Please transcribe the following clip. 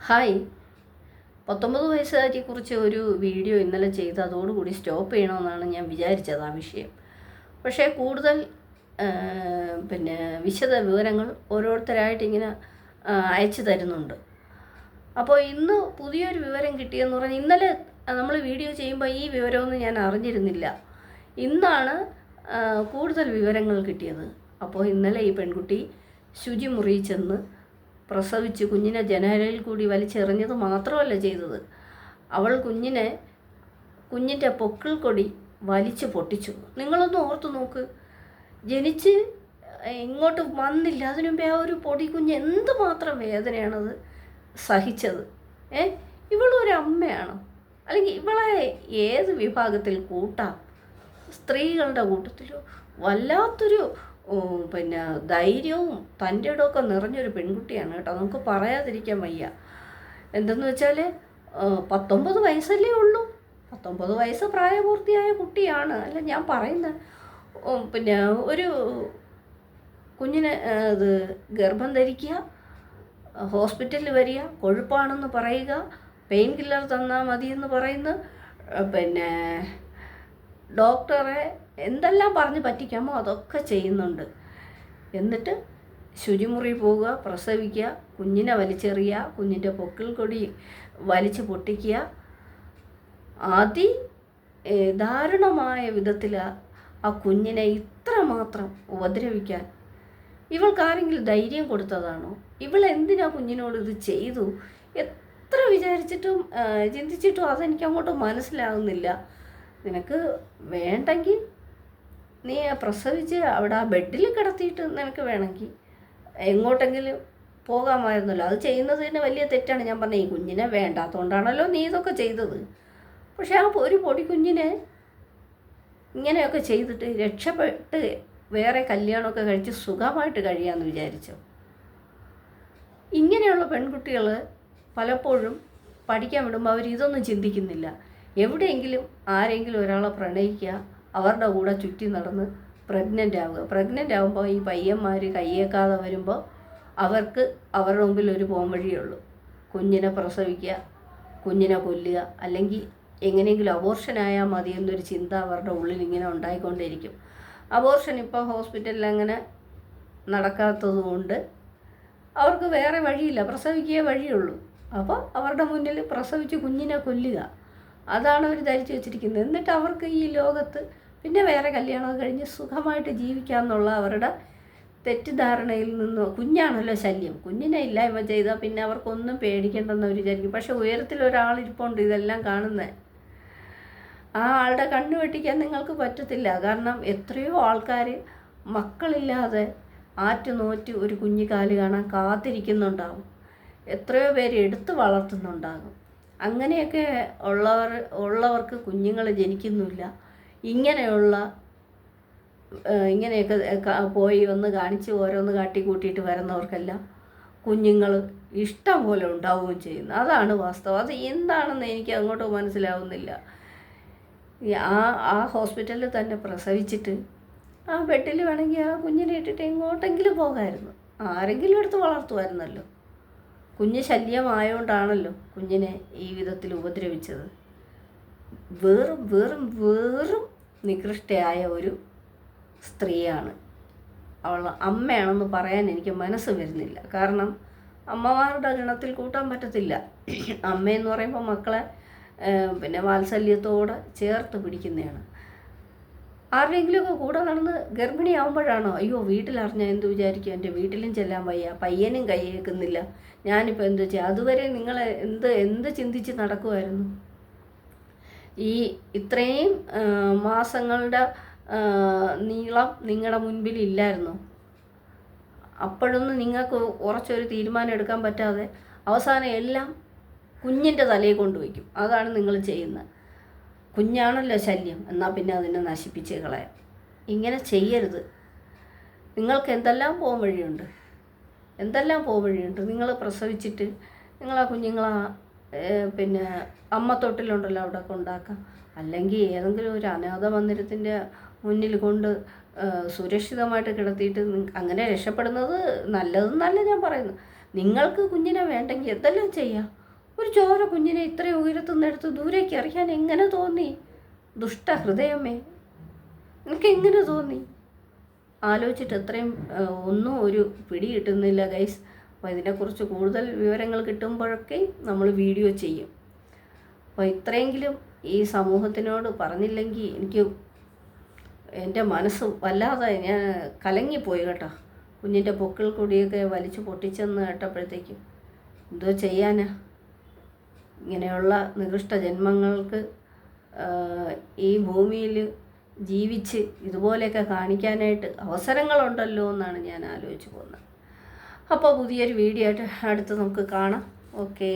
Hi. 19 വയസ്സുകാരിയെക്കുറിച്ച് ഒരു video ഇന്നലെ ചെയ്ത് അതോടുകൂടി സ്റ്റോപ്പ് ചെയ്യണമെന്നാണ് ഞാൻ വിചാരിച്ചത് ആ വിഷയം. പക്ഷേ കൂടുതൽ വിശദ വിവരങ്ങൾ ഓരോരുത്തരായിട്ട് ഇങ്ങനെ അയച്ചു തരുന്നുണ്ട്. അപ്പോൾ ഇന്ന് പുതിയൊരു വിവരം കിട്ടിയെന്ന് പറഞ്ഞാൽ ഇന്നലെ നമ്മൾ വീഡിയോ ചെയ്യുമ്പോൾ ഈ വിവരമൊന്നും ഞാൻ അറിഞ്ഞിരുന്നില്ല. ഇന്നാണ് കൂടുതൽ വിവരങ്ങൾ കിട്ടിയത്. അപ്പോൾ ഇന്നലെ ഈ പെൺകുട്ടി ശുചിമുറിയിൽ ചെന്ന് പ്രസവിച്ച് കുഞ്ഞിനെ ജനാലയിൽ കൂടി വലിച്ചെറിഞ്ഞത് മാത്രമല്ല ചെയ്തത്, അവൾ കുഞ്ഞിൻ്റെ പൊക്കിൾ കൊടി വലിച്ചു പൊട്ടിച്ചു. നിങ്ങളൊന്ന് ഓർത്തു നോക്ക്, ജനിച്ച് ഇങ്ങോട്ട് വന്നില്ല, അതിനു മുമ്പേ ആ ഒരു പൊടി കുഞ്ഞ് എന്തുമാത്രം വേദനയാണത് സഹിച്ചത്. ഇവളൊരു അമ്മയാണോ? അല്ലെങ്കിൽ ഇവളെ ഏത് വിഭാഗത്തിൽ കൂട്ടാം? സ്ത്രീകളുടെ കൂട്ടത്തിലോ? വല്ലാത്തൊരു ധൈര്യവും തൻ്റെ ഇടമൊക്കെ നിറഞ്ഞൊരു പെൺകുട്ടിയാണ് കേട്ടോ, നമുക്ക് പറയാതിരിക്കാൻ വയ്യ. എന്തെന്ന് വെച്ചാൽ 19 വയസ്സല്ലേ ഉള്ളൂ. 19 വയസ്സ് പ്രായപൂർത്തിയായ കുട്ടിയാണ്. അല്ല ഞാൻ പറയുന്നത്, ഒരു കുഞ്ഞിനെ ഗർഭം ധരിക്കുക, ഹോസ്പിറ്റലിൽ വരിക, കൊഴുപ്പാണെന്ന് പറയുക, പെയിൻ കില്ലർ തന്നാൽ മതിയെന്ന് പറയുന്ന ഡോക്ടറെ എന്തെല്ലാം പറഞ്ഞ് പറ്റിക്കാമോ അതൊക്കെ ചെയ്യുന്നുണ്ട്. എന്നിട്ട് ശുചിമുറി പോവുക, പ്രസവിക്കുക, കുഞ്ഞിനെ വലിച്ചെറിയുക, കുഞ്ഞിൻ്റെ പൊക്കിൾ കൊടി വലിച്ചു പൊട്ടിക്കുക, ദാരുണമായ വിധത്തിൽ ആ കുഞ്ഞിനെ ഇത്രമാത്രം ഉപദ്രവിക്കാൻ ഇവൾക്കാരെങ്കിലും ധൈര്യം കൊടുത്തതാണോ? ഇവളെന്തിനാ കുഞ്ഞിനോട് ഇത് ചെയ്തു? എത്ര വിചാരിച്ചിട്ടും ചിന്തിച്ചിട്ടും അതെനിക്ക് അങ്ങോട്ട് മനസ്സിലാകുന്നില്ല. നിനക്ക് വേണ്ടെങ്കിൽ നീ പ്രസവിച്ച് അവിടെ ആ ബെഡിൽ കിടത്തിയിട്ട് നിനക്ക് വേണമെങ്കിൽ എങ്ങോട്ടെങ്കിലും പോകാമായിരുന്നല്ലോ. അത് ചെയ്യുന്നത് തന്നെ വലിയ തെറ്റാണ്. ഞാൻ പറഞ്ഞത് ഈ കുഞ്ഞിനെ വേണ്ടാത്തതുകൊണ്ടാണല്ലോ നീ ഇതൊക്കെ ചെയ്തത്. പക്ഷേ ആ ഒരു പൊടിക്കുഞ്ഞിനെ ഇങ്ങനെയൊക്കെ ചെയ്തിട്ട് രക്ഷപ്പെട്ട് വേറെ കല്യാണമൊക്കെ കഴിച്ച് സുഖമായിട്ട് കഴിയാമെന്ന് വിചാരിച്ചു. ഇങ്ങനെയുള്ള പെൺകുട്ടികൾ പലപ്പോഴും പഠിക്കാൻ വിടുമ്പോൾ അവർ ഇതൊന്നും ചിന്തിക്കുന്നില്ല. എവിടെയെങ്കിലും ആരെങ്കിലും ഒരാളെ പ്രണയിക്കുക, അവരുടെ കൂടെ ചുറ്റി നടന്ന് പ്രഗ്നൻ്റ് ആകുമ്പോൾ ഈ പയ്യന്മാർ കയ്യേക്കാതെ വരുമ്പോൾ അവർക്ക് അവരുടെ മുമ്പിൽ ഒരു പോംവഴിയുള്ളൂ: കുഞ്ഞിനെ പ്രസവിക്കുക, കുഞ്ഞിനെ കൊല്ലുക, അല്ലെങ്കിൽ എങ്ങനെയെങ്കിലും അബോർഷനായാൽ മതി എന്നൊരു ചിന്ത അവരുടെ ഉള്ളിൽ ഇങ്ങനെ ഉണ്ടായിക്കൊണ്ടിരിക്കും. അബോർഷൻ ഇപ്പോൾ ഹോസ്പിറ്റലിൽ അങ്ങനെ നടക്കാത്തതുകൊണ്ട് അവർക്ക് വേറെ വഴിയില്ല, പ്രസവിക്കുകയേ വഴിയുള്ളൂ. അപ്പോൾ അവരുടെ മുന്നിൽ പ്രസവിച്ച് കുഞ്ഞിനെ കൊല്ലുക, അതാണ് അവർ ധരിച്ചു വെച്ചിരിക്കുന്നത്. എന്നിട്ട് അവർക്ക് ഈ ലോകത്ത് പിന്നെ വേറെ കല്യാണം കഴിഞ്ഞ് സുഖമായിട്ട് ജീവിക്കാമെന്നുള്ള അവരുടെ തെറ്റിദ്ധാരണയിൽ നിന്ന്, കുഞ്ഞാണല്ലോ ശല്യം, കുഞ്ഞിനെ ഇല്ലായ്മ ചെയ്താൽ പിന്നെ അവർക്കൊന്നും പേടിക്കേണ്ടെന്ന് അവർ വിചാരിക്കും. പക്ഷേ ഉയരത്തിലൊരാളിരിപ്പുണ്ട് ഇതെല്ലാം കാണുന്നത്. ആ ആളുടെ കണ്ണു വെട്ടിക്കാൻ നിങ്ങൾക്ക് പറ്റത്തില്ല. കാരണം എത്രയോ ആൾക്കാർ മക്കളില്ലാതെ ആറ്റുനോറ്റ് ഒരു കുഞ്ഞിക്കാല് കാണാൻ കാത്തിരിക്കുന്നുണ്ടാകും. എത്രയോ പേര് എടുത്ത് വളർത്തുന്നുണ്ടാകും. അങ്ങനെയൊക്കെ ഉള്ളവർക്ക് കുഞ്ഞുങ്ങൾ ജനിക്കുന്നില്ല. ഇങ്ങനെയൊക്കെ പോയി ഒന്ന് കാണിച്ച് ഓരോന്ന് കാട്ടിക്കൂട്ടിയിട്ട് വരുന്നവർക്കെല്ലാം കുഞ്ഞുങ്ങൾ ഇഷ്ടം പോലെ ഉണ്ടാവുകയും ചെയ്യുന്നു. അതാണ് വാസ്തവം. അത് എന്താണെന്ന് എനിക്ക് അങ്ങോട്ട് മനസ്സിലാവുന്നില്ല. ആ ഹോസ്പിറ്റലിൽ തന്നെ പ്രസവിച്ചിട്ട് ആ ബെഡിൽ വേണമെങ്കിൽ ആ കുഞ്ഞിനെ ഇട്ടിട്ട് എങ്ങോട്ടെങ്കിലും പോകാമായിരുന്നു, ആരെങ്കിലും എടുത്ത് വളർത്തുമായിരുന്നല്ലോ. കുഞ്ഞ് ശല്യമായോണ്ടാണല്ലോ കുഞ്ഞിനെ ഈ വിധത്തിൽ ഉപദ്രവിച്ചത്. വെറും നികൃഷ്ടയായ ഒരു സ്ത്രീയാണ് അവൾ. അമ്മയാണെന്ന് പറയാൻ എനിക്ക് മനസ്സ് വരുന്നില്ല. കാരണം അമ്മമാരുടെ ഗണത്തിൽ കൂട്ടാൻ പറ്റത്തില്ല. അമ്മയെന്ന് പറയുമ്പോൾ മക്കളെ വാത്സല്യത്തോടെ ചേർത്ത് പിടിക്കുന്നതാണ്. ആരുടെയെങ്കിലുമൊക്കെ കൂടെ നടന്ന് ഗർഭിണിയാവുമ്പോഴാണോ അയ്യോ വീട്ടിലറിഞ്ഞാൽ എന്ത് വിചാരിക്കും, എൻ്റെ വീട്ടിലും ചെല്ലാൻ വയ്യ, പയ്യനും കൈയേക്കുന്നില്ല, ഞാനിപ്പോൾ എന്ത് ചെയ്യാം? അതുവരെ നിങ്ങൾ എന്ത് ചിന്തിച്ച് നടക്കുമായിരുന്നു? ഇത്രയും മാസങ്ങളുടെ നീളം നിങ്ങളുടെ മുൻപിൽ ഇല്ലായിരുന്നു. അപ്പോഴൊന്നും നിങ്ങൾക്ക് ഉറച്ചൊരു തീരുമാനം എടുക്കാൻ പറ്റാതെ അവസാനം എല്ലാം കുഞ്ഞിൻ്റെ തലയിൽ കൊണ്ടുവയ്ക്കും. അതാണ് നിങ്ങൾ ചെയ്യുന്നത്. കുഞ്ഞാണല്ലോ ശല്യം, എന്നാൽ പിന്നെ അതിനെ നശിപ്പിച്ച് കളയാം. ഇങ്ങനെ ചെയ്യരുത്. നിങ്ങൾക്ക് എന്തെല്ലാം പോകാൻ വഴിയുണ്ട്. നിങ്ങൾ പ്രസവിച്ചിട്ട് നിങ്ങൾ ആ കുഞ്ഞുങ്ങളെ അമ്മത്തൊട്ടിലുണ്ടല്ലോ അവിടെ കൊണ്ടാക്കാം, അല്ലെങ്കിൽ ഏതെങ്കിലും ഒരു അനാഥ മന്ദിരത്തിൻ്റെ മുന്നിൽ കൊണ്ട് സുരക്ഷിതമായിട്ട് കിടത്തിയിട്ട് അങ്ങനെ രക്ഷപ്പെടുന്നത് നല്ലതെന്നല്ല ഞാൻ പറയുന്നു. നിങ്ങൾക്ക് കുഞ്ഞിനെ വേണ്ടെങ്കിൽ എന്തെല്ലാം ചെയ്യാം. ഒരു ചോര കുഞ്ഞിനെ ഇത്രയും ഉയരത്തുനിന്നെടുത്ത് ദൂരേക്ക് എറിയാൻ എങ്ങനെ തോന്നി? ദുഷ്ടഹൃദയമേ, എനിക്ക് എങ്ങനെ തോന്നി? ആലോചിച്ചിട്ട് എത്രയും ഒന്നും ഒരു പിടി കിട്ടുന്നില്ല ഗൈസ്. അപ്പോൾ ഇതിനെക്കുറിച്ച് കൂടുതൽ വിവരങ്ങൾ കിട്ടുമ്പോഴൊക്കെ നമ്മൾ വീഡിയോ ചെയ്യും. അപ്പോൾ ഇത്രയെങ്കിലും ഈ സമൂഹത്തിനോട് പറഞ്ഞില്ലെങ്കിൽ എനിക്ക് എൻ്റെ മനസ്സ് വല്ലാതെ ഞാൻ കലങ്ങിപ്പോയി കേട്ടോ. കുഞ്ഞിൻ്റെ പൊക്കിൾ കൂടിയൊക്കെ വലിച്ചു പൊട്ടിച്ചെന്ന് കേട്ടപ്പോഴത്തേക്കും എന്തോ ചെയ്യാനാ? ഇങ്ങനെയുള്ള നികൃഷ്ട ജന്മങ്ങൾക്ക് ഈ ഭൂമിയിൽ ജീവിച്ച് ഇതുപോലെയൊക്കെ കാണിക്കാനായിട്ട് അവസരങ്ങളുണ്ടല്ലോ എന്നാണ് ഞാൻ ആലോചിച്ച് പോകുന്നത്. അപ്പോൾ പുതിയൊരു വീഡിയോ ആയിട്ട് അടുത്ത് നമുക്ക് കാണാം. ഓക്കേ.